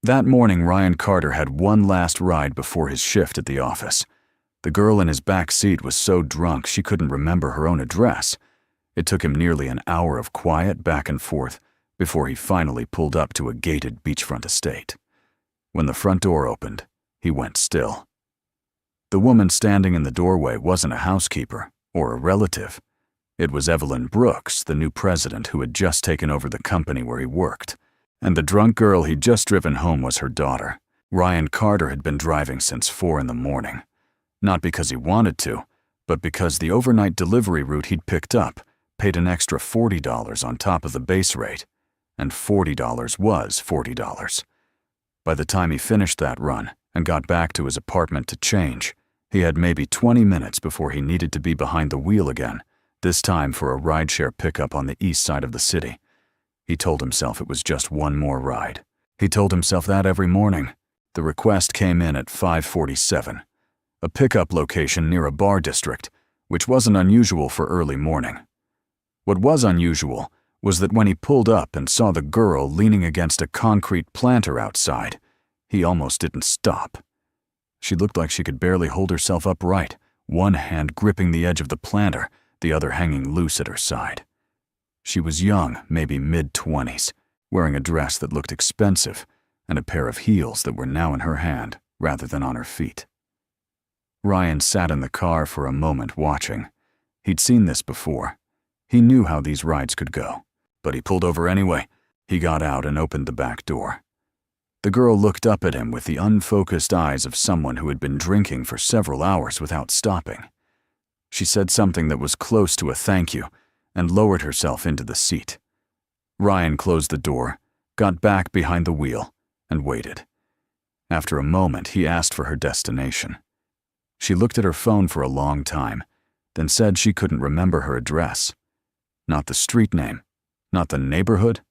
That morning, Ryan Carter had one last ride before his shift at the office. The girl in his back seat was so drunk she couldn't remember her own address. It took him nearly an hour of quiet back and forth before he finally pulled up to a gated beachfront estate. When the front door opened, he went still. The woman standing in the doorway wasn't a housekeeper or a relative. It was Evelyn Brooks, the new president who had just taken over the company where he worked. And the drunk girl he'd just driven home was her daughter. Ryan Carter had been driving since 4 in the morning. Not because he wanted to, but because the overnight delivery route he'd picked up paid an extra $40 on top of the base rate, and $40 was $40. By the time he finished that run and got back to his apartment to change, he had maybe 20 minutes before he needed to be behind the wheel again, this time for a rideshare pickup on the east side of the city. He told himself it was just one more ride. He told himself that every morning. The request came in at 5:47, a pickup location near a bar district, which wasn't unusual for early morning. What was unusual was that when he pulled up and saw the girl leaning against a concrete planter outside, he almost didn't stop. She looked like she could barely hold herself upright, one hand gripping the edge of the planter, the other hanging loose at her side. She was young, maybe mid-20s, wearing a dress that looked expensive and a pair of heels that were now in her hand rather than on her feet. Ryan sat in the car for a moment watching. He'd seen this before. He knew how these rides could go, but he pulled over anyway. He got out and opened the back door. The girl looked up at him with the unfocused eyes of someone who had been drinking for several hours without stopping. She said something that was close to a thank you and lowered herself into the seat. Ryan closed the door, got back behind the wheel, and waited. After a moment, he asked for her destination. She looked at her phone for a long time, then said she couldn't remember her address. Not the street name, not the neighborhood,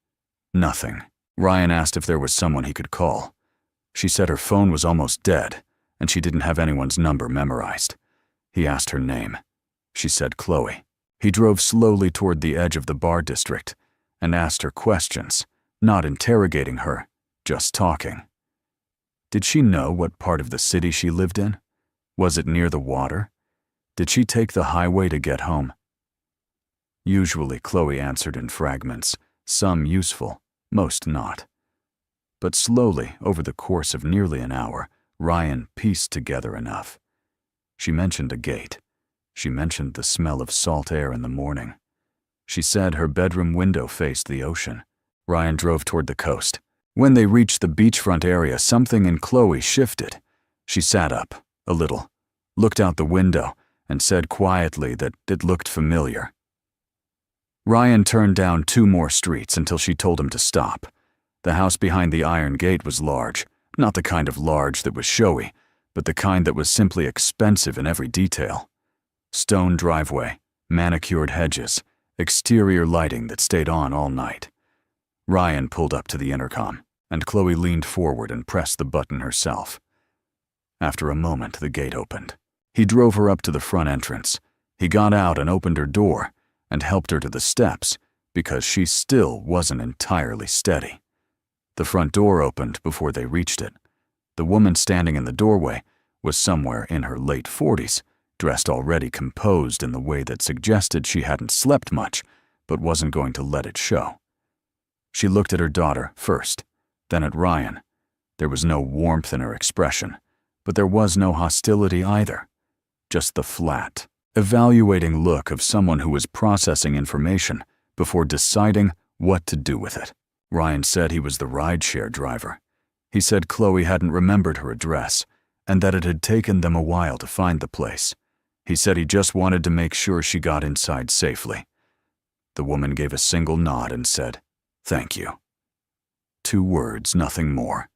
nothing. Ryan asked if there was someone he could call. She said her phone was almost dead, and she didn't have anyone's number memorized. He asked her name. She said Chloe. He drove slowly toward the edge of the bar district and asked her questions, not interrogating her, just talking. Did she know what part of the city she lived in? Was it near the water? Did she take the highway to get home? Usually, Chloe answered in fragments, some useful, most not. But slowly, over the course of nearly an hour, Ryan pieced together enough. She mentioned a gate. She mentioned the smell of salt air in the morning. She said her bedroom window faced the ocean. Ryan drove toward the coast. When they reached the beachfront area, something in Chloe shifted. She sat up, a little, looked out the window, and said quietly that it looked familiar. Ryan turned down 2 more streets until she told him to stop. The house behind the iron gate was large, not the kind of large that was showy, but the kind that was simply expensive in every detail. Stone driveway, manicured hedges, exterior lighting that stayed on all night. Ryan pulled up to the intercom, and Chloe leaned forward and pressed the button herself. After a moment, the gate opened. He drove her up to the front entrance. He got out and opened her door and helped her to the steps because she still wasn't entirely steady. The front door opened before they reached it. The woman standing in the doorway was somewhere in her late 40s, dressed already composed in the way that suggested she hadn't slept much, but wasn't going to let it show. She looked at her daughter first, then at Ryan. There was no warmth in her expression, but there was no hostility either. Just the flat, evaluating look of someone who was processing information before deciding what to do with it. Ryan said he was the rideshare driver. He said Chloe hadn't remembered her address, and that it had taken them a while to find the place. He said he just wanted to make sure she got inside safely. The woman gave a single nod and said, "Thank you." 2 words, nothing more.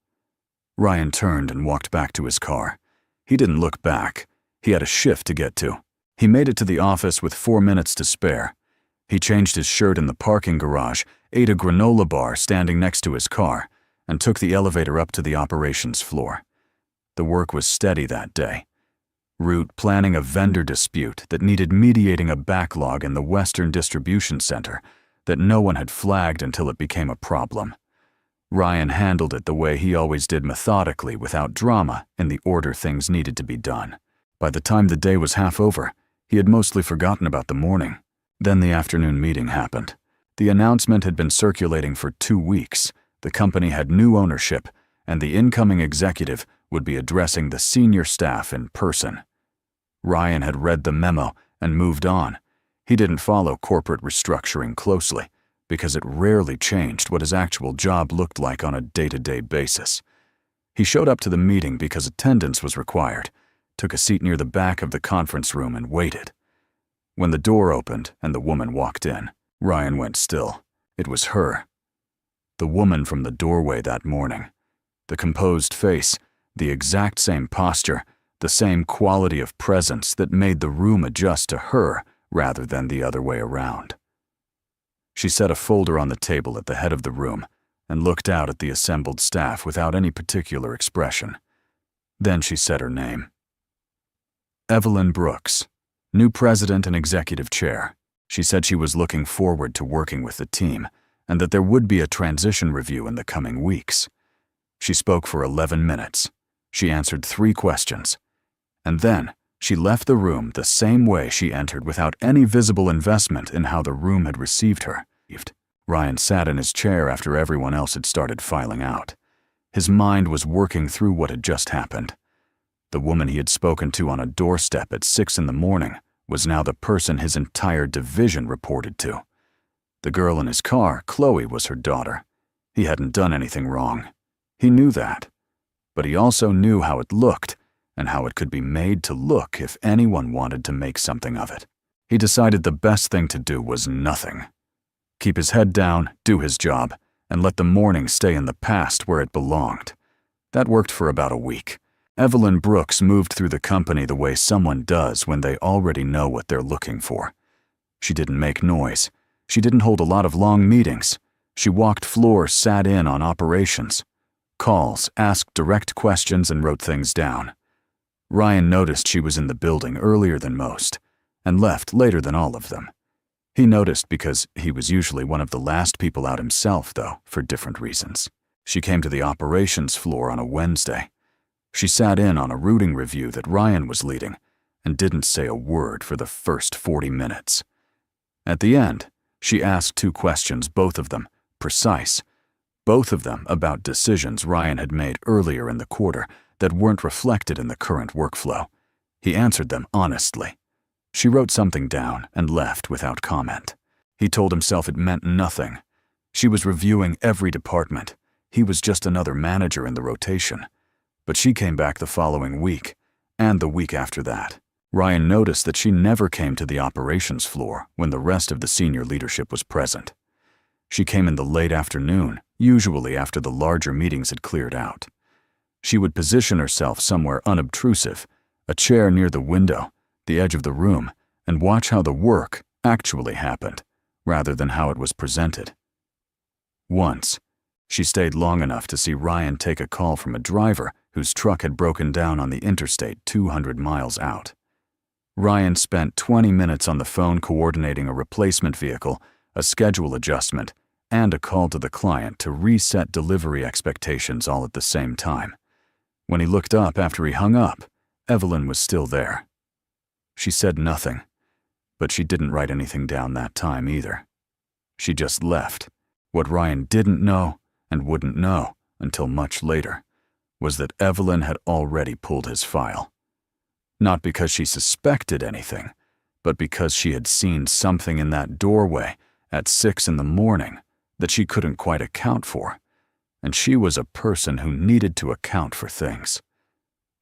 Ryan turned and walked back to his car. He didn't look back. He had a shift to get to. He made it to the office with 4 minutes to spare. He changed his shirt in the parking garage, ate a granola bar standing next to his car, and took the elevator up to the operations floor. The work was steady that day. Root planning a vendor dispute that needed mediating a backlog in the Western Distribution Center that no one had flagged until it became a problem. Ryan handled it the way he always did, methodically, without drama, in the order things needed to be done. By the time the day was half over, he had mostly forgotten about the morning. Then the afternoon meeting happened. The announcement had been circulating for 2 weeks. The company had new ownership, and the incoming executive would be addressing the senior staff in person. Ryan had read the memo and moved on. He didn't follow corporate restructuring closely, because it rarely changed what his actual job looked like on a day-to-day basis. He showed up to the meeting because attendance was required, took a seat near the back of the conference room and waited. When the door opened and the woman walked in, Ryan went still. It was her. The woman from the doorway that morning. The composed face, the exact same posture, the same quality of presence that made the room adjust to her rather than the other way around. She set a folder on the table at the head of the room and looked out at the assembled staff without any particular expression. Then she said her name. Evelyn Brooks, new president and executive chair. She said she was looking forward to working with the team and that there would be a transition review in the coming weeks. She spoke for 11 minutes. She answered 3 questions. And then she left the room the same way she entered, without any visible investment in how the room had received her. Ryan sat in his chair after everyone else had started filing out. His mind was working through what had just happened. The woman he had spoken to on a doorstep at 6 in the morning was now the person his entire division reported to. The girl in his car, Chloe, was her daughter. He hadn't done anything wrong. He knew that. But he also knew how it looked and how it could be made to look if anyone wanted to make something of it. He decided the best thing to do was nothing. Keep his head down, do his job, and let the morning stay in the past where it belonged. That worked for about a week. Evelyn Brooks moved through the company the way someone does when they already know what they're looking for. She didn't make noise. She didn't hold a lot of long meetings. She walked floors, sat in on operations, calls, asked direct questions, and wrote things down. Ryan noticed she was in the building earlier than most, and left later than all of them. He noticed because he was usually one of the last people out himself, though, for different reasons. She came to the operations floor on a Wednesday. She sat in on a routing review that Ryan was leading and didn't say a word for the first 40 minutes. At the end, she asked 2 questions, both of them precise, both of them about decisions Ryan had made earlier in the quarter that weren't reflected in the current workflow. He answered them honestly. She wrote something down and left without comment. He told himself it meant nothing. She was reviewing every department. He was just another manager in the rotation. But she came back the following week, and the week after that. Ryan noticed that she never came to the operations floor when the rest of the senior leadership was present. She came in the late afternoon, usually after the larger meetings had cleared out. She would position herself somewhere unobtrusive, a chair near the window, the edge of the room, and watch how the work actually happened, rather than how it was presented. Once, she stayed long enough to see Ryan take a call from a driver whose truck had broken down on the interstate 200 miles out. Ryan spent 20 minutes on the phone coordinating a replacement vehicle, a schedule adjustment, and a call to the client to reset delivery expectations all at the same time. When he looked up after he hung up, Evelyn was still there. She said nothing, but she didn't write anything down that time either. She just left. What Ryan didn't know, and wouldn't know until much later, was that Evelyn had already pulled his file. Not because she suspected anything, but because she had seen something in that doorway at 6 in the morning that she couldn't quite account for, and she was a person who needed to account for things.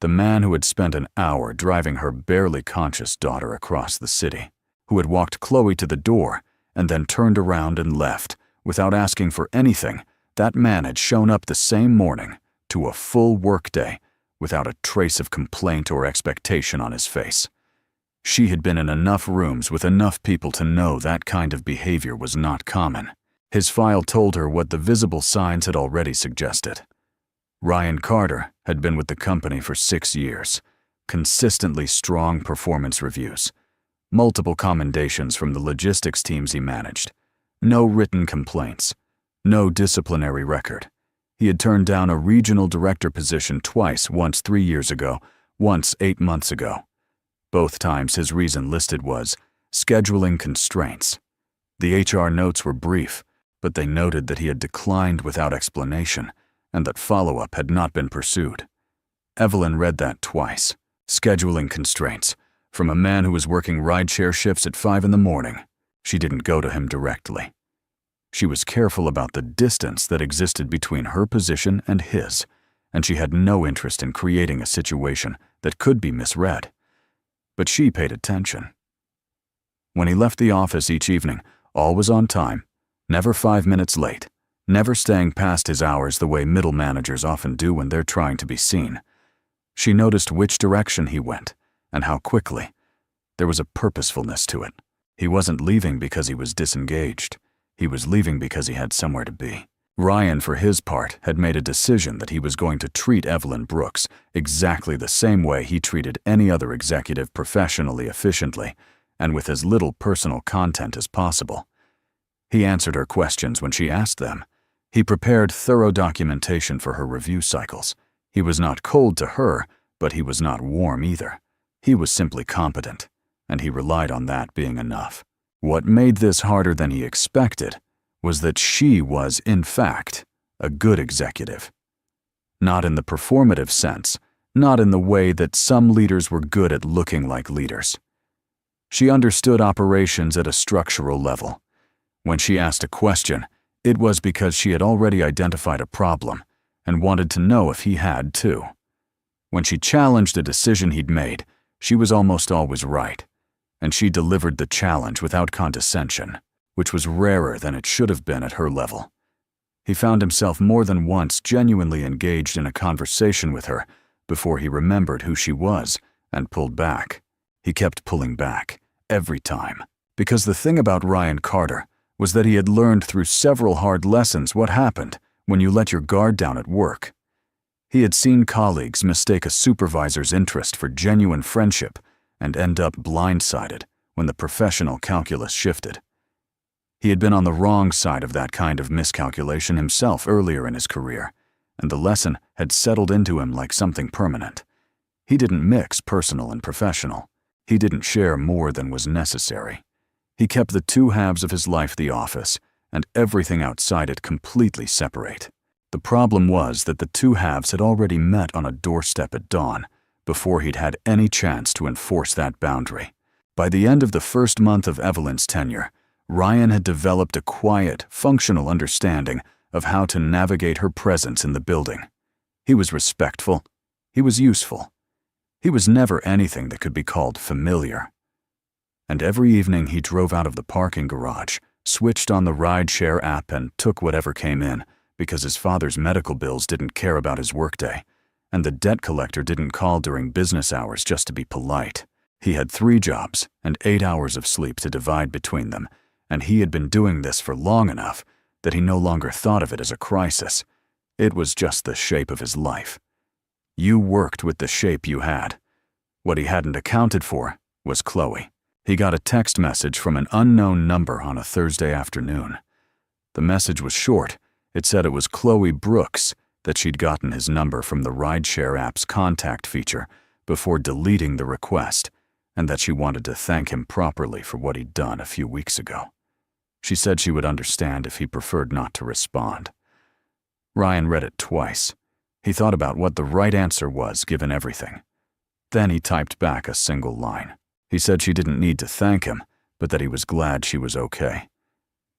The man who had spent an hour driving her barely conscious daughter across the city, who had walked Chloe to the door and then turned around and left without asking for anything, that man had shown up the same morning to a full workday without a trace of complaint or expectation on his face. She had been in enough rooms with enough people to know that kind of behavior was not common. His file told her what the visible signs had already suggested. Ryan Carter had been with the company for 6 years, consistently strong performance reviews, multiple commendations from the logistics teams he managed, no written complaints, no disciplinary record. He had turned down a regional director position twice, once 3 years ago, once 8 months ago. Both times his reason listed was scheduling constraints. The HR notes were brief, but they noted that he had declined without explanation and that follow-up had not been pursued. Evelyn read that twice. Scheduling constraints, from a man who was working rideshare shifts at 5 in the morning. She didn't go to him directly. She was careful about the distance that existed between her position and his, and she had no interest in creating a situation that could be misread. But she paid attention. When he left the office each evening, all was on time, never 5 minutes late, never staying past his hours the way middle managers often do when they're trying to be seen. She noticed which direction he went, and how quickly. There was a purposefulness to it. He wasn't leaving because he was disengaged. He was leaving because he had somewhere to be. Ryan, for his part, had made a decision that he was going to treat Evelyn Brooks exactly the same way he treated any other executive professionally, efficiently, and with as little personal content as possible. He answered her questions when she asked them. He prepared thorough documentation for her review cycles. He was not cold to her, but he was not warm either. He was simply competent, and he relied on that being enough. What made this harder than he expected was that she was, in fact, a good executive. Not in the performative sense, not in the way that some leaders were good at looking like leaders. She understood operations at a structural level. When she asked a question, it was because she had already identified a problem and wanted to know if he had too. When she challenged a decision he'd made, she was almost always right, and she delivered the challenge without condescension, which was rarer than it should have been at her level. He found himself more than once genuinely engaged in a conversation with her before he remembered who she was and pulled back. He kept pulling back, every time, because the thing about Ryan Carter was that he had learned through several hard lessons what happened when you let your guard down at work. He had seen colleagues mistake a supervisor's interest for genuine friendship and end up blindsided when the professional calculus shifted. He had been on the wrong side of that kind of miscalculation himself earlier in his career, and the lesson had settled into him like something permanent. He didn't mix personal and professional. He didn't share more than was necessary. He kept the two halves of his life, the office, and everything outside it, completely separate. The problem was that the two halves had already met on a doorstep at dawn, before he'd had any chance to enforce that boundary. By the end of the first month of Evelyn's tenure, Ryan had developed a quiet, functional understanding of how to navigate her presence in the building. He was respectful. He was useful. He was never anything that could be called familiar. And every evening he drove out of the parking garage, switched on the rideshare app and took whatever came in, because his father's medical bills didn't care about his workday, and the debt collector didn't call during business hours just to be polite. He had 3 jobs and 8 hours of sleep to divide between them, and he had been doing this for long enough that he no longer thought of it as a crisis. It was just the shape of his life. You worked with the shape you had. What he hadn't accounted for was Chloe. He got a text message from an unknown number on a Thursday afternoon. The message was short. It said it was Chloe Brooks, that she'd gotten his number from the rideshare app's contact feature before deleting the request, and that she wanted to thank him properly for what he'd done a few weeks ago. She said she would understand if he preferred not to respond. Ryan read it twice. He thought about what the right answer was given everything. Then he typed back a single line. He said she didn't need to thank him, but that he was glad she was okay.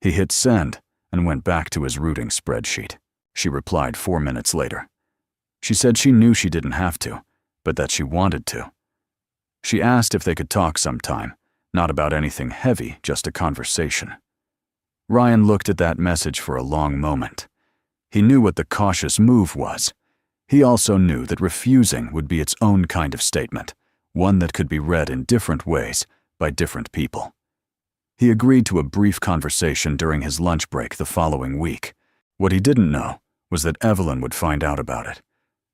He hit send and went back to his routing spreadsheet. She replied 4 minutes later. She said she knew she didn't have to, but that she wanted to. She asked if they could talk sometime, not about anything heavy, just a conversation. Ryan looked at that message for a long moment. He knew what the cautious move was. He also knew that refusing would be its own kind of statement, one that could be read in different ways by different people. He agreed to a brief conversation during his lunch break the following week. What he didn't know was that Evelyn would find out about it,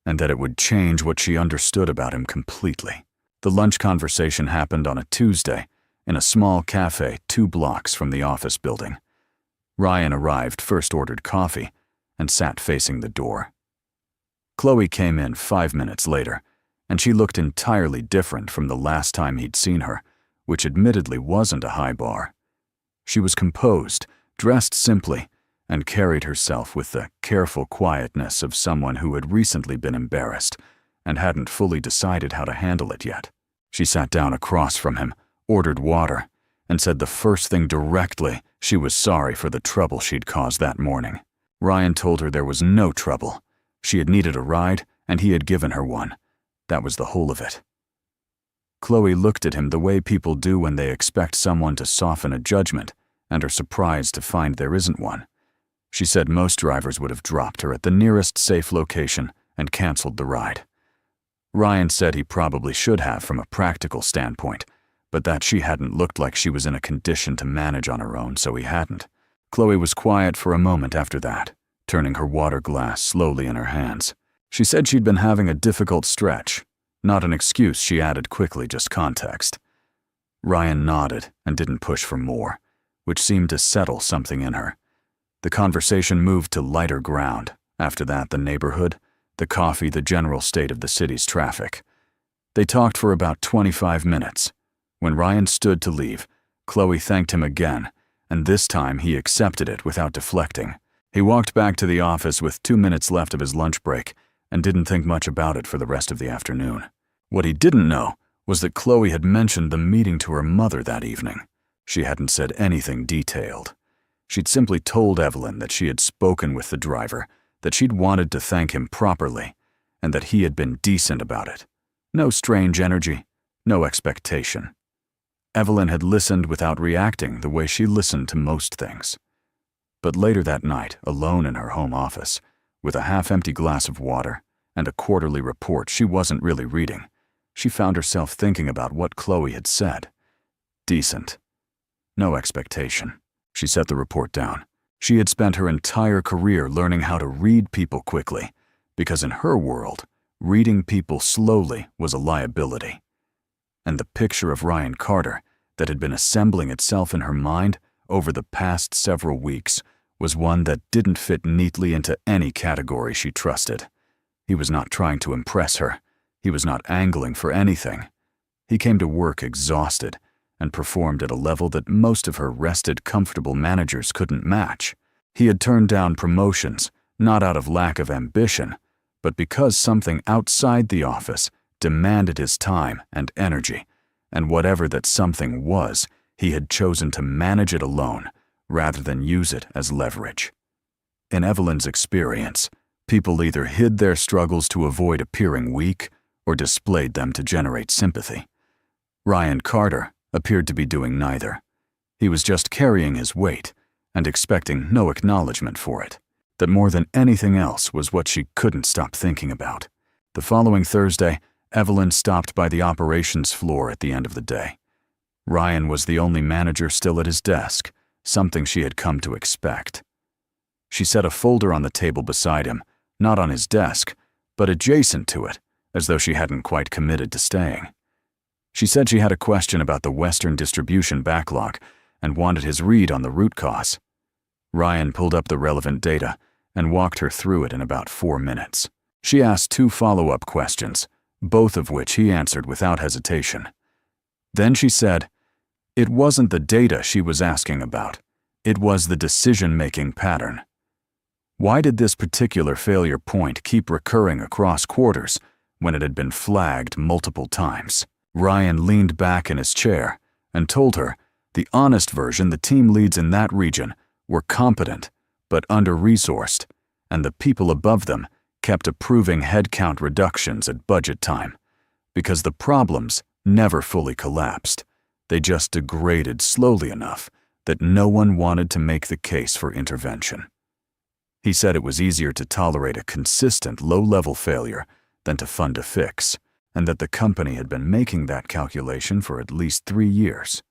and that it would change what she understood about him completely. The lunch conversation happened on a Tuesday in a small cafe 2 blocks from the office building. Ryan arrived, first ordered coffee, and sat facing the door. Chloe came in 5 minutes later, and she looked entirely different from the last time he'd seen her, which admittedly wasn't a high bar. She was composed, dressed simply, and carried herself with the careful quietness of someone who had recently been embarrassed and hadn't fully decided how to handle it yet. She sat down across from him, ordered water, and said the first thing directly she was sorry for the trouble she'd caused that morning. Ryan told her there was no trouble. She had needed a ride, and he had given her one. That was the whole of it. Chloe looked at him the way people do when they expect someone to soften a judgment and are surprised to find there isn't one. She said most drivers would have dropped her at the nearest safe location and canceled the ride. Ryan said he probably should have from a practical standpoint, but that she hadn't looked like she was in a condition to manage on her own, so he hadn't. Chloe was quiet for a moment after that, turning her water glass slowly in her hands. She said she'd been having a difficult stretch. Not an excuse, she added quickly, just context. Ryan nodded and didn't push for more, which seemed to settle something in her. The conversation moved to lighter ground. After that, the neighborhood, the coffee, the general state of the city's traffic. They talked for about 25 minutes. When Ryan stood to leave, Chloe thanked him again, and this time he accepted it without deflecting. He walked back to the office with 2 minutes left of his lunch break and didn't think much about it for the rest of the afternoon. What he didn't know was that Chloe had mentioned the meeting to her mother that evening. She hadn't said anything detailed. She'd simply told Evelyn that she had spoken with the driver, that she'd wanted to thank him properly, and that he had been decent about it. No strange energy, no expectation. Evelyn had listened without reacting the way she listened to most things. But later that night, alone in her home office, with a half-empty glass of water and a quarterly report she wasn't really reading, she found herself thinking about what Chloe had said. Decent. No expectation. She set the report down. She had spent her entire career learning how to read people quickly, because in her world, reading people slowly was a liability. And the picture of Ryan Carter that had been assembling itself in her mind over the past several weeks was one that didn't fit neatly into any category she trusted. He was not trying to impress her. He was not angling for anything. He came to work exhausted and performed at a level that most of her rested, comfortable managers couldn't match. He had turned down promotions, not out of lack of ambition, but because something outside the office demanded his time and energy, and whatever that something was, he had chosen to manage it alone rather than use it as leverage. In Evelyn's experience, people either hid their struggles to avoid appearing weak or displayed them to generate sympathy. Ryan Carter appeared to be doing neither. He was just carrying his weight and expecting no acknowledgement for it. That more than anything else was what she couldn't stop thinking about. The following Thursday, Evelyn stopped by the operations floor at the end of the day. Ryan was the only manager still at his desk, something she had come to expect. She set a folder on the table beside him, not on his desk, but adjacent to it, as though she hadn't quite committed to staying. She said she had a question about the Western distribution backlog and wanted his read on the root cause. Ryan pulled up the relevant data and walked her through it in about 4 minutes. She asked 2 follow-up questions, both of which he answered without hesitation. Then she said, it wasn't the data she was asking about. It was the decision-making pattern. Why did this particular failure point keep recurring across quarters when it had been flagged multiple times? Ryan leaned back in his chair and told her the honest version: the team leads in that region were competent but under-resourced, and the people above them kept approving headcount reductions at budget time because the problems never fully collapsed. They just degraded slowly enough that no one wanted to make the case for intervention. He said it was easier to tolerate a consistent low-level failure than to fund a fix, and that the company had been making that calculation for at least 3 years.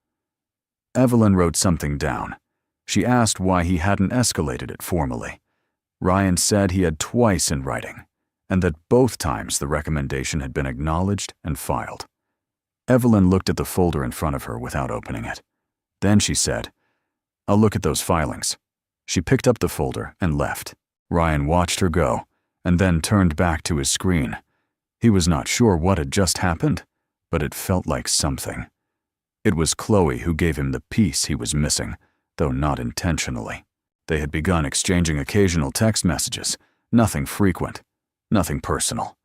Evelyn wrote something down. She asked why he hadn't escalated it formally. Ryan said he had twice in writing, and that both times the recommendation had been acknowledged and filed. Evelyn looked at the folder in front of her without opening it. Then she said, "I'll look at those filings." She picked up the folder and left. Ryan watched her go, and then turned back to his screen. He was not sure what had just happened, but it felt like something. It was Chloe who gave him the peace he was missing, though not intentionally. They had begun exchanging occasional text messages, nothing frequent, nothing personal.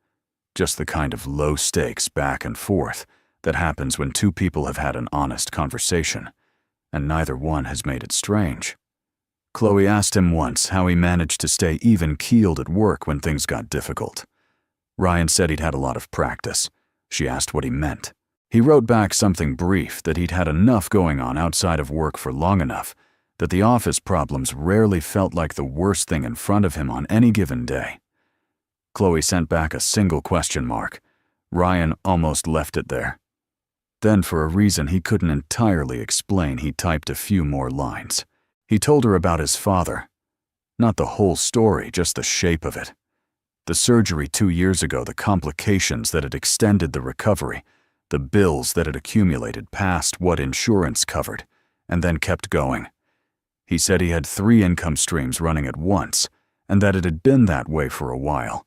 Just the kind of low-stakes back and forth that happens when two people have had an honest conversation, and neither one has made it strange. Chloe asked him once how he managed to stay even-keeled at work when things got difficult. Ryan said he'd had a lot of practice. She asked what he meant. He wrote back something brief that he'd had enough going on outside of work for long enough that the office problems rarely felt like the worst thing in front of him on any given day. Chloe sent back a single question mark. Ryan almost left it there. Then, for a reason he couldn't entirely explain, he typed a few more lines. He told her about his father. Not the whole story, just the shape of it. The surgery 2 years ago, the complications that had extended the recovery, the bills that had accumulated past what insurance covered, and then kept going. He said he had 3 income streams running at once, and that it had been that way for a while,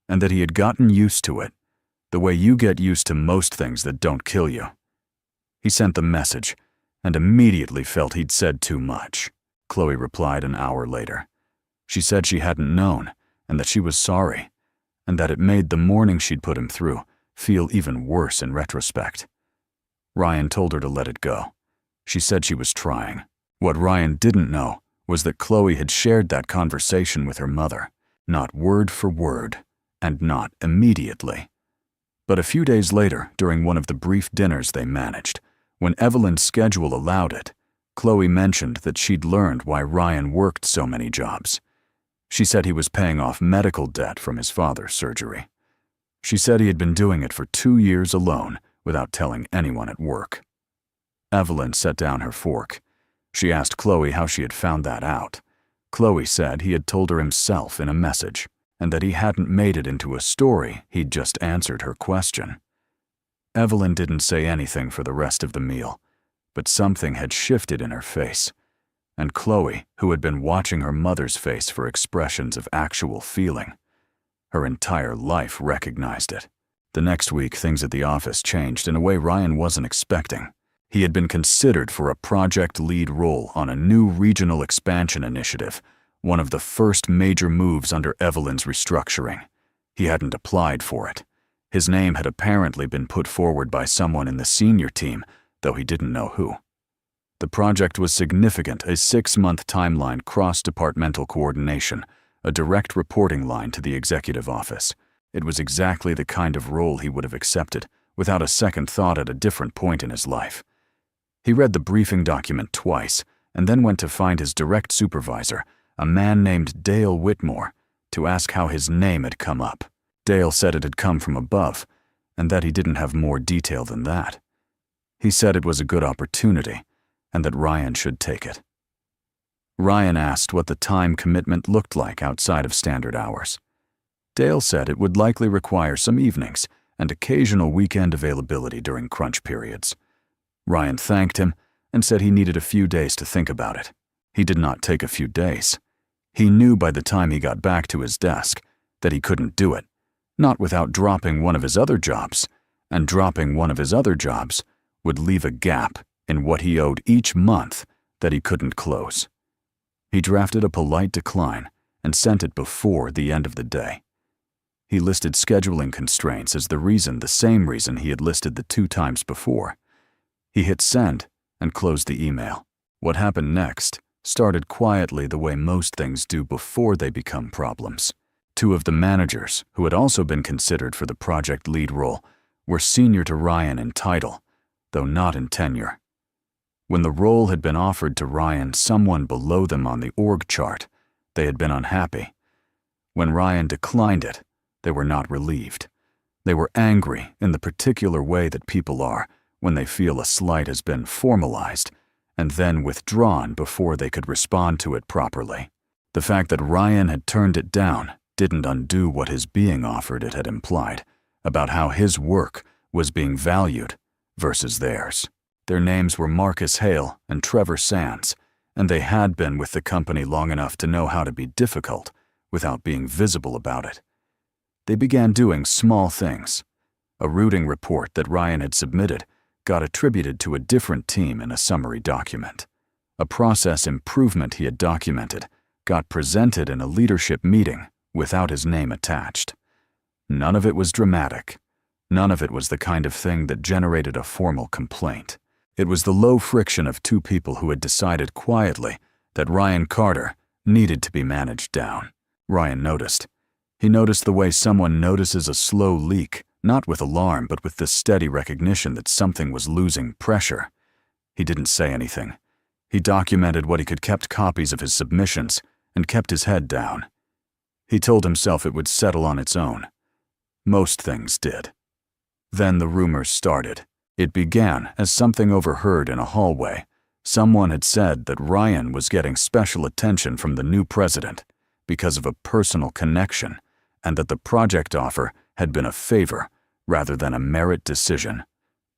and that he had gotten used to it, the way you get used to most things that don't kill you. He sent the message, and immediately felt he'd said too much. Chloe replied an hour later. She said she hadn't known, and that she was sorry, and that it made the morning she'd put him through feel even worse in retrospect. Ryan told her to let it go. She said she was trying. What Ryan didn't know was that Chloe had shared that conversation with her mother, not word for word, and not immediately. But a few days later, during one of the brief dinners they managed, when Evelyn's schedule allowed it, Chloe mentioned that she'd learned why Ryan worked so many jobs. She said he was paying off medical debt from his father's surgery. She said he had been doing it for 2 years alone without telling anyone at work. Evelyn set down her fork. She asked Chloe how she had found that out. Chloe said he had told her himself in a message, and that he hadn't made it into a story, he'd just answered her question. Evelyn didn't say anything for the rest of the meal, but something had shifted in her face, and Chloe, who had been watching her mother's face for expressions of actual feeling, her entire life recognized it. The next week, things at the office changed in a way Ryan wasn't expecting. He had been considered for a project lead role on a new regional expansion initiative, one of the first major moves under Evelyn's restructuring. He hadn't applied for it. His name had apparently been put forward by someone in the senior team, though he didn't know who. The project was significant, a 6-month timeline, cross-departmental coordination, a direct reporting line to the executive office. It was exactly the kind of role he would have accepted, without a second thought at a different point in his life. He read the briefing document twice, and then went to find his direct supervisor, a man named Dale Whitmore, to ask how his name had come up. Dale said it had come from above, and that he didn't have more detail than that. He said it was a good opportunity, and that Ryan should take it. Ryan asked what the time commitment looked like outside of standard hours. Dale said it would likely require some evenings and occasional weekend availability during crunch periods. Ryan thanked him and said he needed a few days to think about it. He did not take a few days. He knew by the time he got back to his desk that he couldn't do it, not without dropping one of his other jobs, and dropping one of his other jobs would leave a gap in what he owed each month that he couldn't close. He drafted a polite decline and sent it before the end of the day. He listed scheduling constraints as the same reason he had listed the 2 times before. He hit send and closed the email. What happened next started quietly, the way most things do before they become problems. 2 of the managers, who had also been considered for the project lead role, were senior to Ryan in title, though not in tenure. When the role had been offered to Ryan, someone below them on the org chart, they had been unhappy. When Ryan declined it, they were not relieved. They were angry in the particular way that people are when they feel a slight has been formalized and then withdrawn before they could respond to it properly. The fact that Ryan had turned it down didn't undo what his being offered it had implied about how his work was being valued versus theirs. Their names were Marcus Hale and Trevor Sands, and they had been with the company long enough to know how to be difficult without being visible about it. They began doing small things. A routing report that Ryan had submitted got attributed to a different team in a summary document. A process improvement he had documented got presented in a leadership meeting without his name attached. None of it was dramatic. None of it was the kind of thing that generated a formal complaint. It was the low friction of two people who had decided quietly that Ryan Carter needed to be managed down. Ryan noticed. He noticed the way someone notices a slow leak, not with alarm but with the steady recognition that something was losing pressure. He didn't say anything. He documented what he could, kept copies of his submissions, and kept his head down. He told himself it would settle on its own. Most things did. Then the rumors started. It began as something overheard in a hallway. Someone had said that Ryan was getting special attention from the new president because of a personal connection, and that the project offer had been a favor rather than a merit decision.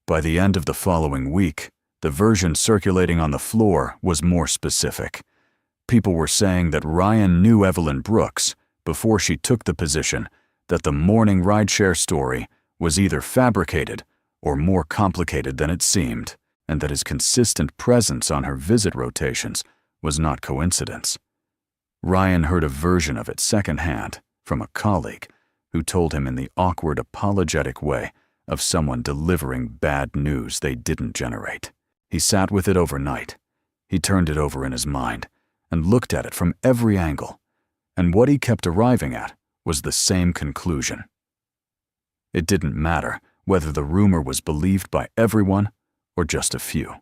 By the end of the following week, the version circulating on the floor was more specific. People were saying that Ryan knew Evelyn Brooks before she took the position, that the morning rideshare story was either fabricated or more complicated than it seemed, and that his consistent presence on her visit rotations was not coincidence. Ryan heard a version of it secondhand from a colleague who told him in the awkward, apologetic way of someone delivering bad news they didn't generate. He sat with it overnight. He turned it over in his mind and looked at it from every angle, and what he kept arriving at was the same conclusion. It didn't matter whether the rumor was believed by everyone or just a few.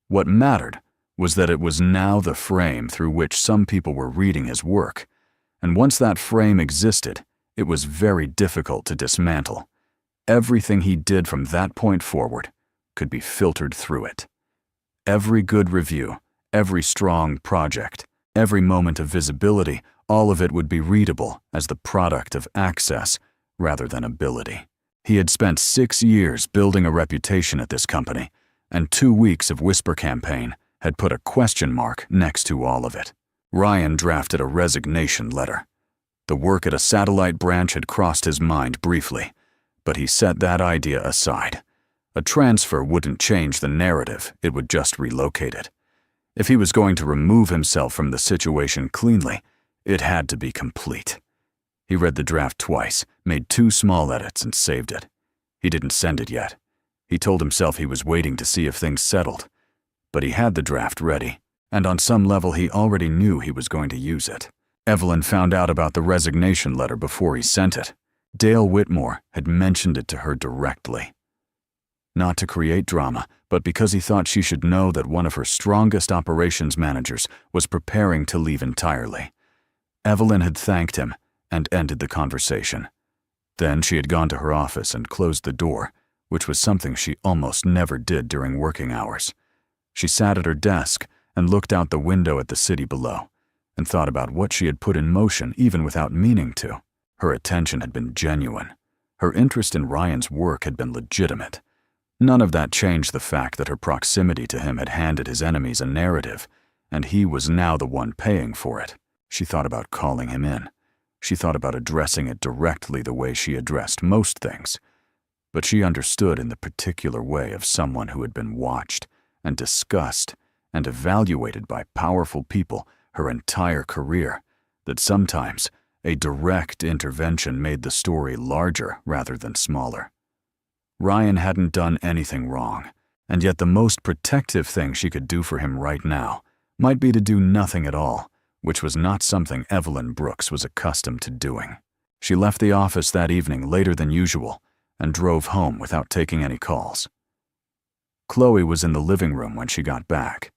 What mattered was that it was now the frame through which some people were reading his work, and once that frame existed, it was very difficult to dismantle. Everything he did from that point forward could be filtered through it. Every good review, every strong project, every moment of visibility, all of it would be readable as the product of access rather than ability. He had spent 6 years building a reputation at this company, and 2 weeks of whisper campaign had put a question mark next to all of it. Ryan drafted a resignation letter. The work at a satellite branch had crossed his mind briefly, but he set that idea aside. A transfer wouldn't change the narrative, it would just relocate it. If he was going to remove himself from the situation cleanly, it had to be complete. He read the draft twice, made 2 small edits, and saved it. He didn't send it yet. He told himself he was waiting to see if things settled. But he had the draft ready, and on some level he already knew he was going to use it. Evelyn found out about the resignation letter before he sent it. Dale Whitmore had mentioned it to her directly. Not to create drama, but because he thought she should know that one of her strongest operations managers was preparing to leave entirely. Evelyn had thanked him and ended the conversation. Then she had gone to her office and closed the door, which was something she almost never did during working hours. She sat at her desk and looked out the window at the city below, and thought about what she had put in motion even without meaning to. Her attention had been genuine. Her interest in Ryan's work had been legitimate. None of that changed the fact that her proximity to him had handed his enemies a narrative, and he was now the one paying for it. She thought about calling him in. She thought about addressing it directly the way she addressed most things. But she understood in the particular way of someone who had been watched and discussed and evaluated by powerful people her entire career, that sometimes a direct intervention made the story larger rather than smaller. Ryan hadn't done anything wrong, and yet the most protective thing she could do for him right now might be to do nothing at all, which was not something Evelyn Brooks was accustomed to doing. She left the office that evening later than usual and drove home without taking any calls. Chloe was in the living room when she got back.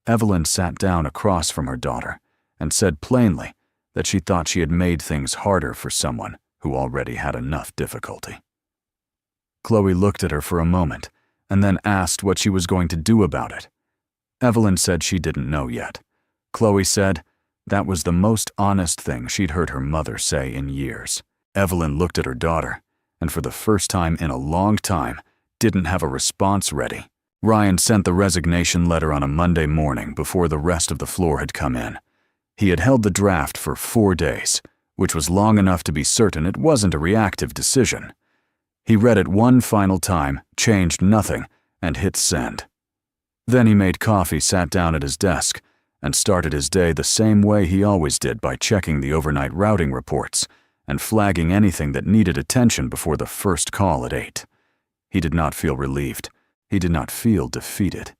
Evelyn sat down across from her daughter and said plainly that she thought she had made things harder for someone who already had enough difficulty. Chloe looked at her for a moment and then asked what she was going to do about it. Evelyn said she didn't know yet. Chloe said that was the most honest thing she'd heard her mother say in years. Evelyn looked at her daughter and for the first time in a long time didn't have a response ready. Ryan sent the resignation letter on a Monday morning before the rest of the floor had come in. He had held the draft for 4 days, which was long enough to be certain it wasn't a reactive decision. He read it one final time, changed nothing, and hit send. Then he made coffee, sat down at his desk, and started his day the same way he always did, by checking the overnight routing reports and flagging anything that needed attention before the first call at 8. He did not feel relieved. He did not feel defeated.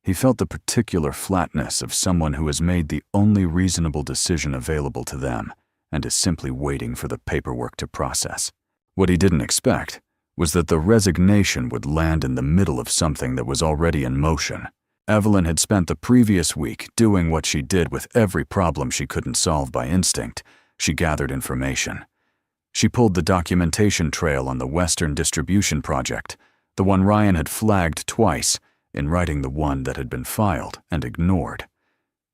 He felt the particular flatness of someone who has made the only reasonable decision available to them and is simply waiting for the paperwork to process. What he didn't expect was that the resignation would land in the middle of something that was already in motion. Evelyn had spent the previous week doing what she did with every problem she couldn't solve by instinct. She gathered information. She pulled the documentation trail on the Western Distribution Project, the one Ryan had flagged twice, in writing the one that had been filed and ignored.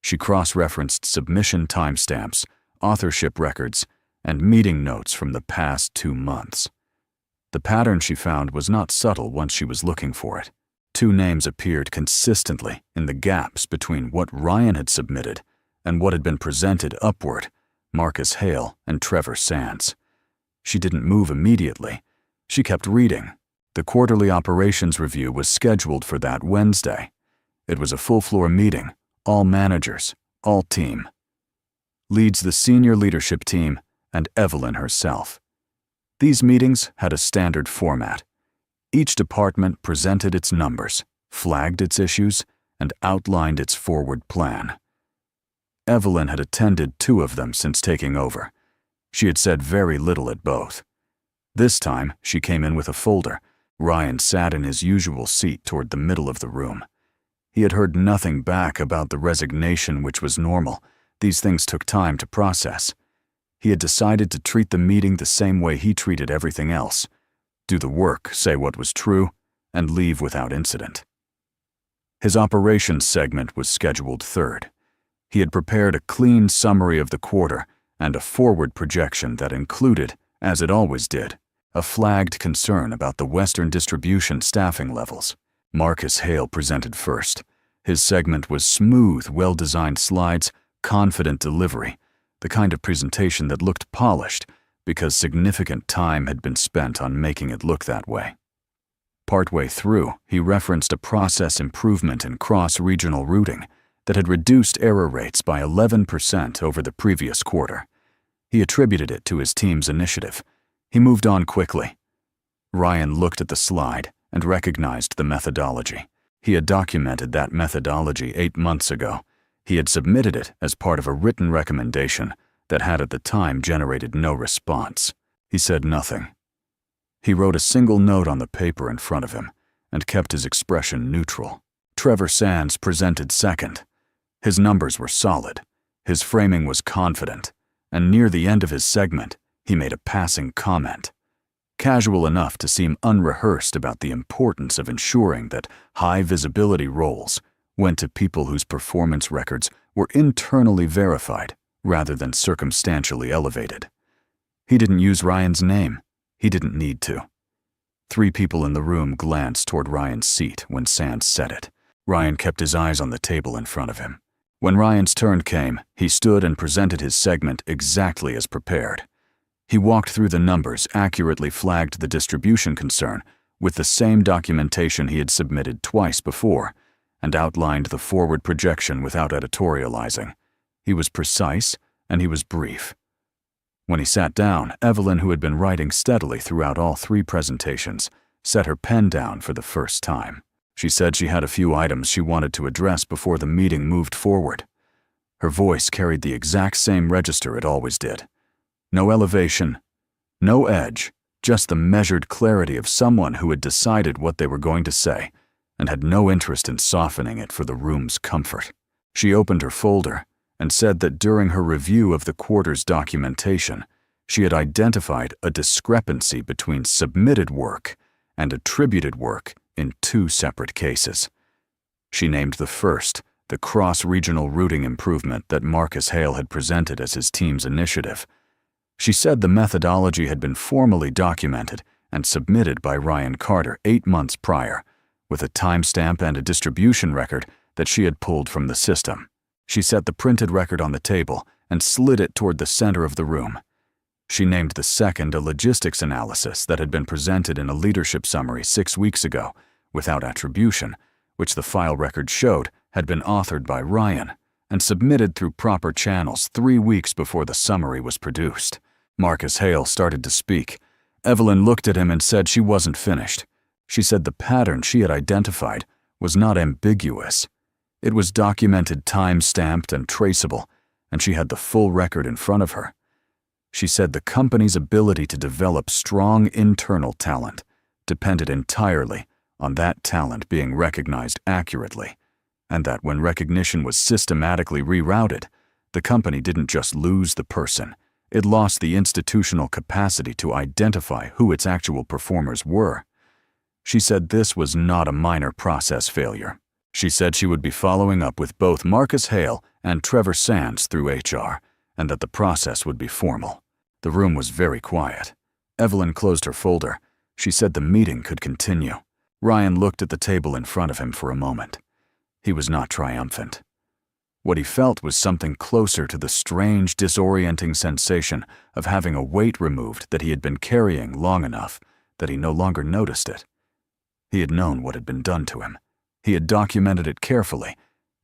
She cross-referenced submission timestamps, authorship records, and meeting notes from the past 2 months. The pattern she found was not subtle once she was looking for it. 2 names appeared consistently in the gaps between what Ryan had submitted and what had been presented upward: Marcus Hale and Trevor Sands. She didn't move immediately. She kept reading. The quarterly operations review was scheduled for that Wednesday. It was a full-floor meeting, all managers, all team. Leads the senior leadership team and Evelyn herself. These meetings had a standard format. Each department presented its numbers, flagged its issues, and outlined its forward plan. Evelyn had attended 2 of them since taking over. She had said very little at both. This time, she came in with a folder. Ryan sat in his usual seat toward the middle of the room. He had heard nothing back about the resignation, which was normal. These things took time to process. He had decided to treat the meeting the same way he treated everything else: do the work, say what was true, and leave without incident. His operations segment was scheduled 3rd. He had prepared a clean summary of the quarter and a forward projection that included, as it always did, a flagged concern about the Western Distribution staffing levels. Marcus Hale presented first. His segment was smooth, well-designed slides, confident delivery, the kind of presentation that looked polished because significant time had been spent on making it look that way. Partway through, he referenced a process improvement in cross-regional routing that had reduced error rates by 11% over the previous quarter. He attributed it to his team's initiative. He moved on quickly. Ryan looked at the slide and recognized the methodology. He had documented that methodology 8 months ago. He had submitted it as part of a written recommendation that had at the time generated no response. He said nothing. He wrote a single note on the paper in front of him and kept his expression neutral. Trevor Sands presented second. His numbers were solid. His framing was confident, and near the end of his segment, he made a passing comment, casual enough to seem unrehearsed, about the importance of ensuring that high-visibility roles went to people whose performance records were internally verified rather than circumstantially elevated. He didn't use Ryan's name. He didn't need to. 3 people in the room glanced toward Ryan's seat when Sands said it. Ryan kept his eyes on the table in front of him. When Ryan's turn came, he stood and presented his segment exactly as prepared. He walked through the numbers, accurately flagged the distribution concern with the same documentation he had submitted twice before, and outlined the forward projection without editorializing. He was precise, and he was brief. When he sat down, Evelyn, who had been writing steadily throughout all 3 presentations, set her pen down for the first time. She said she had a few items she wanted to address before the meeting moved forward. Her voice carried the exact same register it always did. No elevation, no edge, just the measured clarity of someone who had decided what they were going to say and had no interest in softening it for the room's comfort. She opened her folder and said that during her review of the quarter's documentation, she had identified a discrepancy between submitted work and attributed work in 2 separate cases. She named the first, the cross-regional routing improvement that Marcus Hale had presented as his team's initiative. She said the methodology had been formally documented and submitted by Ryan Carter 8 months prior, with a timestamp and a distribution record that she had pulled from the system. She set the printed record on the table and slid it toward the center of the room. She named the second a logistics analysis that had been presented in a leadership summary 6 weeks ago, without attribution, which the file record showed had been authored by Ryan and submitted through proper channels 3 weeks before the summary was produced. Marcus Hale started to speak. Evelyn looked at him and said she wasn't finished. She said the pattern she had identified was not ambiguous. It was documented, time-stamped, and traceable, and she had the full record in front of her. She said the company's ability to develop strong internal talent depended entirely on that talent being recognized accurately, and that when recognition was systematically rerouted, the company didn't just lose the person, it lost the institutional capacity to identify who its actual performers were. She said this was not a minor process failure. She said she would be following up with both Marcus Hale and Trevor Sands through HR, and that the process would be formal. The room was very quiet. Evelyn closed her folder. She said the meeting could continue. Ryan looked at the table in front of him for a moment. He was not triumphant. What he felt was something closer to the strange, disorienting sensation of having a weight removed that he had been carrying long enough that he no longer noticed it. He had known what had been done to him. He had documented it carefully,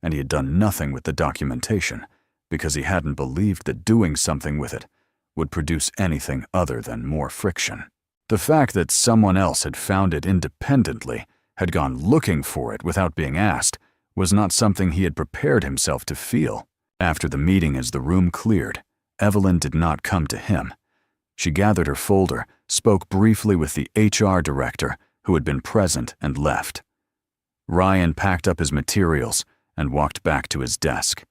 and he had done nothing with the documentation because he hadn't believed that doing something with it would produce anything other than more friction. The fact that someone else had found it independently, had gone looking for it without being asked, was not something he had prepared himself to feel. After the meeting, as the room cleared, Evelyn did not come to him. She gathered her folder, spoke briefly with the HR director, who had been present, and left. Ryan packed up his materials and walked back to his desk.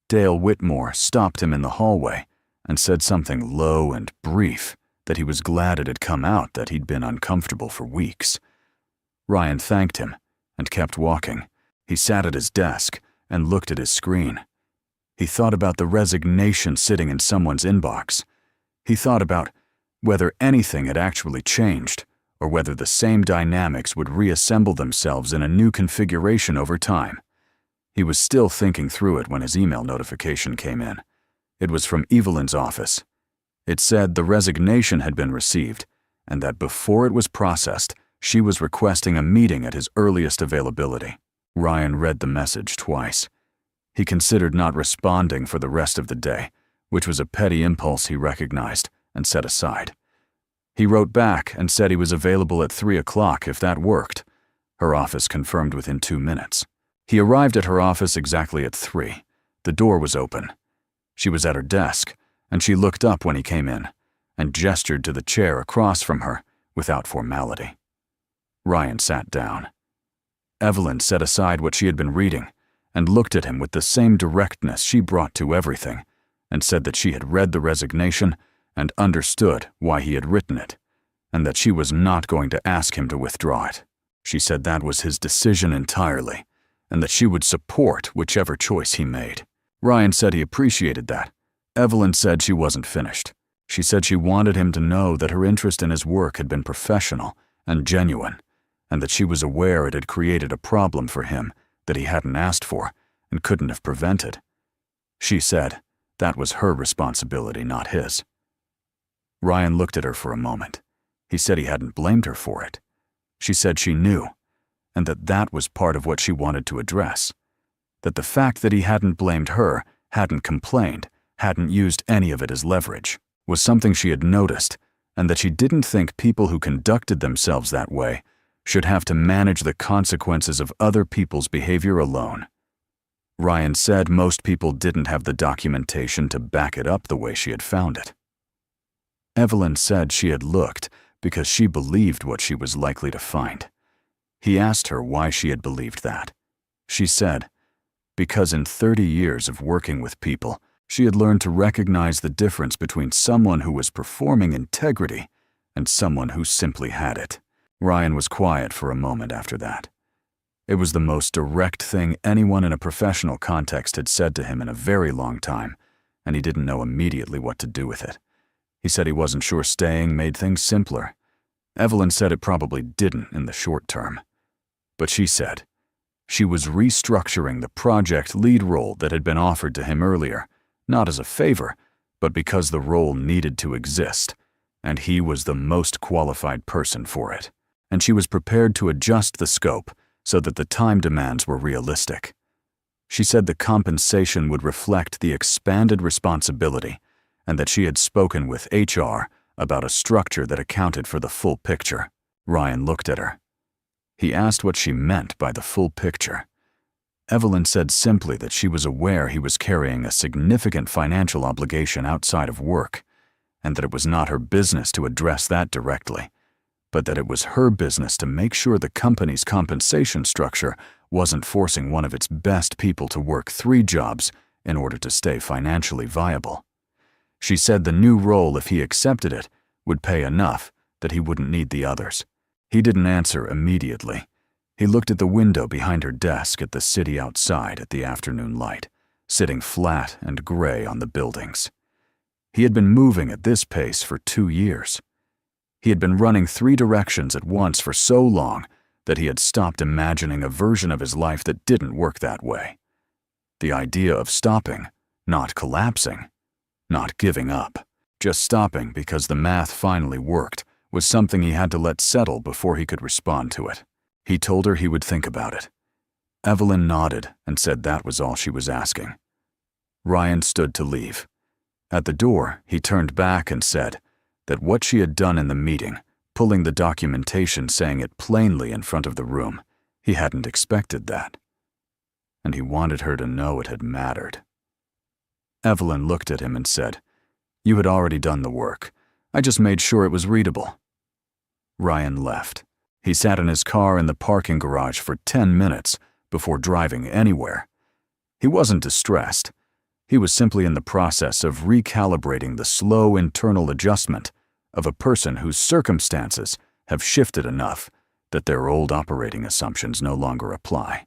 Dale Whitmore stopped him in the hallway and said something low and brief that he was glad it had come out that he'd been uncomfortable for weeks. Ryan thanked him and kept walking. He sat at his desk and looked at his screen. He thought about the resignation sitting in someone's inbox. He thought about whether anything had actually changed, or whether the same dynamics would reassemble themselves in a new configuration over time. He was still thinking through it when his email notification came in. It was from Evelyn's office. It said the resignation had been received, and that before it was processed, she was requesting a meeting at his earliest availability. Ryan read the message twice. He considered not responding for the rest of the day, which was a petty impulse he recognized and set aside. He wrote back and said he was available at 3 o'clock if that worked. Her office confirmed within 2 minutes. He arrived at her office exactly at 3. The door was open. She was at her desk, and she looked up when he came in and gestured to the chair across from her without formality. Ryan sat down. Evelyn set aside what she had been reading and looked at him with the same directness she brought to everything, and said that she had read the resignation and understood why he had written it, and that she was not going to ask him to withdraw it. She said that was his decision entirely, and that she would support whichever choice he made. Ryan said he appreciated that. Evelyn said she wasn't finished. She said she wanted him to know that her interest in his work had been professional and genuine, and that she was aware it had created a problem for him that he hadn't asked for and couldn't have prevented. She said that was her responsibility, not his. Ryan looked at her for a moment. He said he hadn't blamed her for it. She said she knew, and that that was part of what she wanted to address. That the fact that he hadn't blamed her, hadn't complained, hadn't used any of it as leverage, was something she had noticed, and that she didn't think people who conducted themselves that way should have to manage the consequences of other people's behavior alone. Ryan said most people didn't have the documentation to back it up the way she had found it. Evelyn said she had looked because she believed what she was likely to find. He asked her why she had believed that. She said, because in 30 years of working with people, she had learned to recognize the difference between someone who was performing integrity and someone who simply had it. Ryan was quiet for a moment after that. It was the most direct thing anyone in a professional context had said to him in a very long time, and he didn't know immediately what to do with it. He said he wasn't sure staying made things simpler. Evelyn said it probably didn't in the short term. But she said she was restructuring the project lead role that had been offered to him earlier not as a favor, but because the role needed to exist, and he was the most qualified person for it. And she was prepared to adjust the scope so that the time demands were realistic. She said the compensation would reflect the expanded responsibility and that she had spoken with HR about a structure that accounted for the full picture. Ryan looked at her. He asked what she meant by the full picture. Evelyn said simply that she was aware he was carrying a significant financial obligation outside of work, and that it was not her business to address that directly, but that it was her business to make sure the company's compensation structure wasn't forcing one of its best people to work 3 jobs in order to stay financially viable. She said the new role, if he accepted it, would pay enough that he wouldn't need the others. He didn't answer immediately. He looked at the window behind her desk at the city outside at the afternoon light, sitting flat and gray on the buildings. He had been moving at this pace for 2 years. He had been running 3 directions at once for so long that he had stopped imagining a version of his life that didn't work that way. The idea of stopping, not collapsing, not giving up, just stopping because the math finally worked, was something he had to let settle before he could respond to it. He told her he would think about it. Evelyn nodded and said that was all she was asking. Ryan stood to leave. At the door, he turned back and said that what she had done in the meeting, pulling the documentation saying it plainly in front of the room, he hadn't expected that. And he wanted her to know it had mattered. Evelyn looked at him and said, "You had already done the work. I just made sure it was readable." Ryan left. He sat in his car in the parking garage for 10 minutes before driving anywhere. He wasn't distressed. He was simply in the process of recalibrating the slow internal adjustment of a person whose circumstances have shifted enough that their old operating assumptions no longer apply.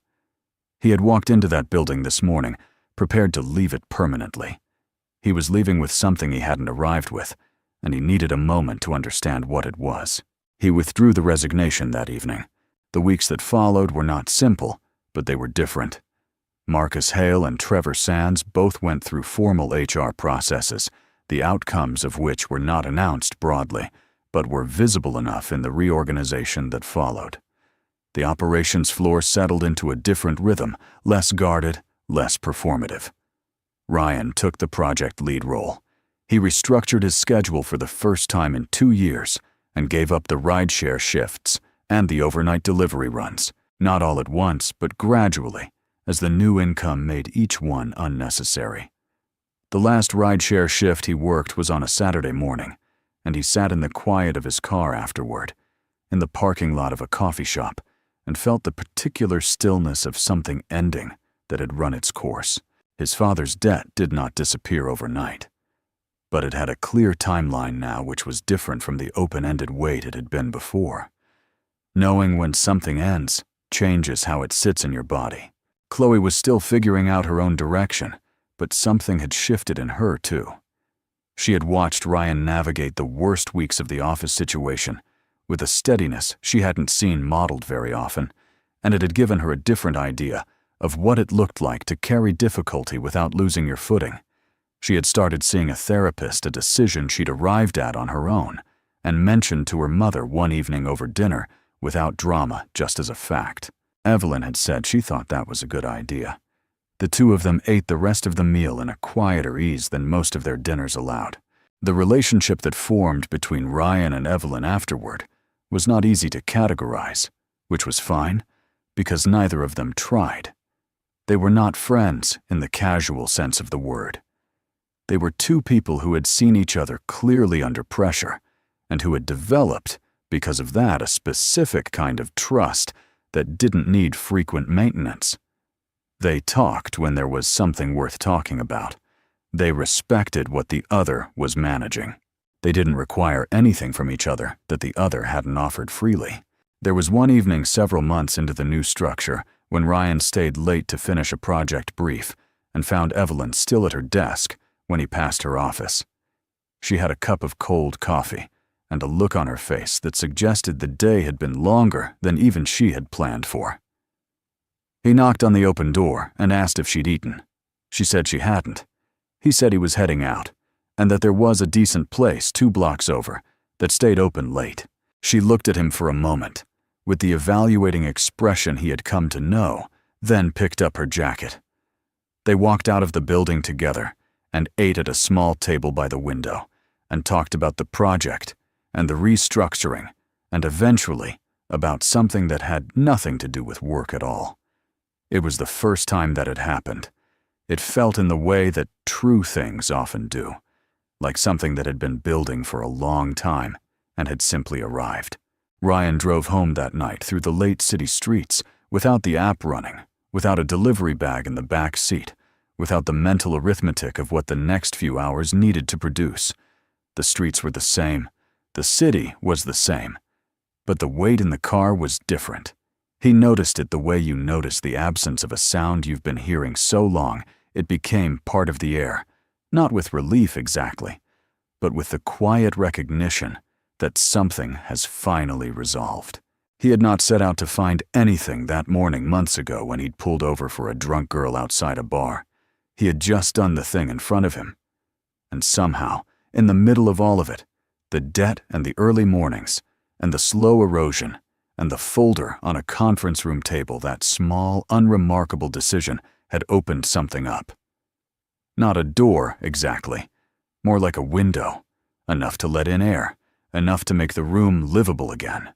He had walked into that building this morning, prepared to leave it permanently. He was leaving with something he hadn't arrived with, and he needed a moment to understand what it was. He withdrew the resignation that evening. The weeks that followed were not simple, but they were different. Marcus Hale and Trevor Sands both went through formal HR processes, the outcomes of which were not announced broadly, but were visible enough in the reorganization that followed. The operations floor settled into a different rhythm, less guarded, less performative. Ryan took the project lead role. He restructured his schedule for the first time in 2 years and gave up the rideshare shifts and the overnight delivery runs, not all at once, but gradually, as the new income made each one unnecessary. The last rideshare shift he worked was on a Saturday morning, and he sat in the quiet of his car afterward, in the parking lot of a coffee shop, and felt the particular stillness of something ending that had run its course. His father's debt did not disappear overnight, but it had a clear timeline now which was different from the open-ended wait it had been before. Knowing when something ends changes how it sits in your body. Chloe was still figuring out her own direction, but something had shifted in her too. She had watched Ryan navigate the worst weeks of the office situation with a steadiness she hadn't seen modeled very often, and it had given her a different idea of what it looked like to carry difficulty without losing your footing. She had started seeing a therapist, a decision she'd arrived at on her own, and mentioned to her mother one evening over dinner without drama, just as a fact. Evelyn had said she thought that was a good idea. The two of them ate the rest of the meal in a quieter ease than most of their dinners allowed. The relationship that formed between Ryan and Evelyn afterward was not easy to categorize, which was fine, because neither of them tried. They were not friends in the casual sense of the word. They were two people who had seen each other clearly under pressure, and who had developed, because of that, a specific kind of trust that didn't need frequent maintenance. They talked when there was something worth talking about. They respected what the other was managing. They didn't require anything from each other that the other hadn't offered freely. There was one evening several months into the new structure when Ryan stayed late to finish a project brief and found Evelyn still at her desk when he passed her office. She had a cup of cold coffee and a look on her face that suggested the day had been longer than even she had planned for. He knocked on the open door and asked if she'd eaten. She said she hadn't. He said he was heading out, and that there was a decent place 2 blocks over that stayed open late. She looked at him for a moment, with the evaluating expression he had come to know, then picked up her jacket. They walked out of the building together and ate at a small table by the window and talked about the project and the restructuring and eventually about something that had nothing to do with work at all. It was the first time that had happened. It felt in the way that true things often do, like something that had been building for a long time and had simply arrived. Ryan drove home that night through the late city streets without the app running, without a delivery bag in the back seat, without the mental arithmetic of what the next few hours needed to produce. The streets were the same. The city was the same. But the weight in the car was different. He noticed it the way you notice the absence of a sound you've been hearing so long it became part of the air, not with relief exactly, but with the quiet recognition that something has finally resolved. He had not set out to find anything that morning months ago when he'd pulled over for a drunk girl outside a bar. He had just done the thing in front of him. And somehow, in the middle of all of it, the debt and the early mornings, and the slow erosion, and the folder on a conference room table, that small, unremarkable decision had opened something up. Not a door, exactly. More like a window, enough to let in air, enough to make the room livable again.